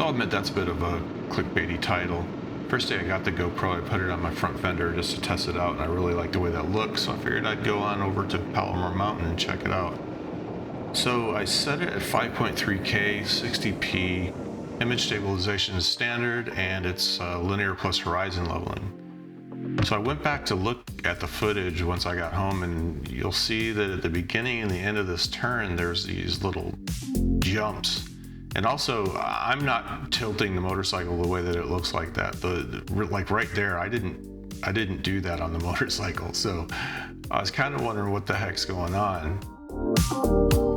I'll admit that's a bit of a clickbaity title. First day I got the GoPro, I put it on my front fender just to test it out, and I really liked the way that looked, so I figured I'd go on over to Palomar Mountain and check it out. So I set it at 5.3K, 60p, image stabilization is standard, and it's linear plus horizon leveling. So I went back to look at the footage once I got home, and you'll see that at the beginning and the end of this turn, there's these little jumps. And also, I'm not tilting the motorcycle the way that it looks like that. Like right there, I didn't do that on the motorcycle. So I was kind of wondering what the heck's going on.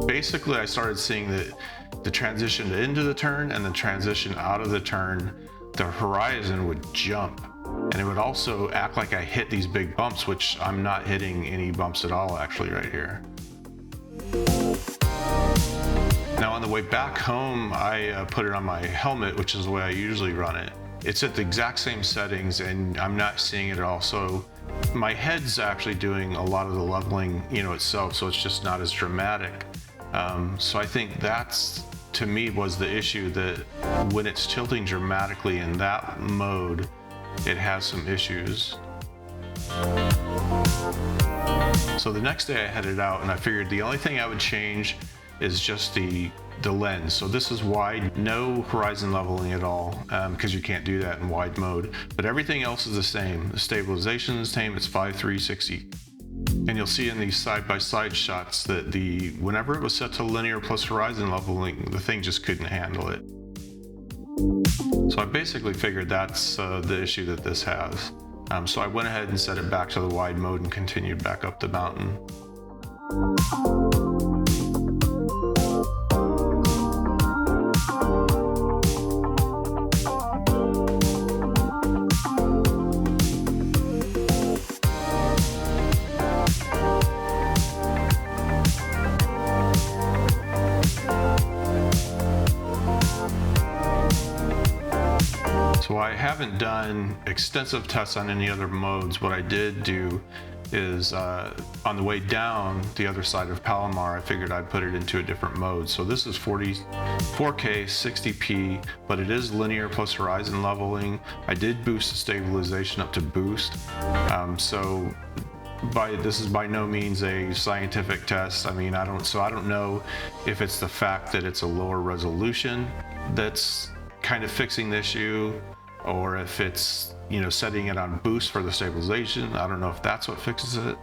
Basically, I started seeing that the transition into the turn and the transition out of the turn, the horizon would jump. And it would also act like I hit these big bumps, which I'm not hitting any bumps at all actually right here. Now on the way back home, I put it on my helmet, which is the way I usually run it. It's at the exact same settings and I'm not seeing it at all. So my head's actually doing a lot of the leveling, itself, so it's just not as dramatic. So I think that's, to me, was the issue, that when it's tilting dramatically in that mode, it has some issues. So the next day I headed out and I figured the only thing I would change is just the lens. So this is wide, no horizon leveling at all, because you can't do that in wide mode. But everything else is the same. The stabilization is the same, it's 5.360. And you'll see in these side-by-side shots that whenever it was set to linear plus horizon leveling, the thing just couldn't handle it. So I basically figured that's the issue that this has. So I went ahead and set it back to the wide mode and continued back up the mountain. So I haven't done extensive tests on any other modes. What I did do is on the way down the other side of Palomar, I figured I'd put it into a different mode. So this is 4K 60p, but it is linear plus horizon leveling. I did boost the stabilization up to boost. So this is by no means a scientific test. I mean, I don't know if it's the fact that it's a lower resolution that's kind of fixing the issue, or if it's setting it on boost for the stabilization. I don't know if that's what fixes it.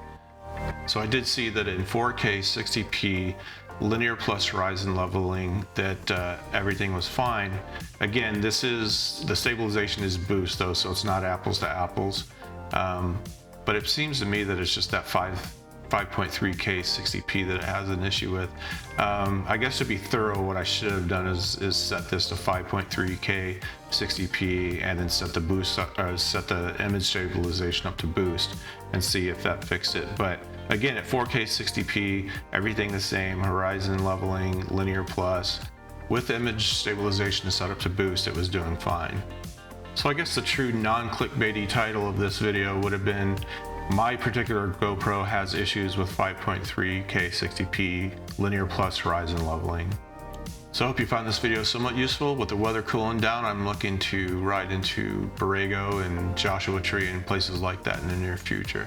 So I did see that in 4K 60p linear plus horizon leveling that everything was fine. Again, the stabilization is boost though, so it's not apples to apples. But it seems to me that it's just that 5.3K 60p that it has an issue with. I guess to be thorough, what I should have done is set this to 5.3K 60p and then set the image stabilization up to boost and see if that fixed it. But again, at 4K 60p, everything the same, horizon leveling, linear plus. With image stabilization set up to boost, it was doing fine. So I guess the true non-clickbaity title of this video would have been, my particular GoPro has issues with 5.3K 60p linear plus horizon leveling. So I hope you found this video somewhat useful. With the weather cooling down, I'm looking to ride into Borrego and Joshua Tree and places like that in the near future.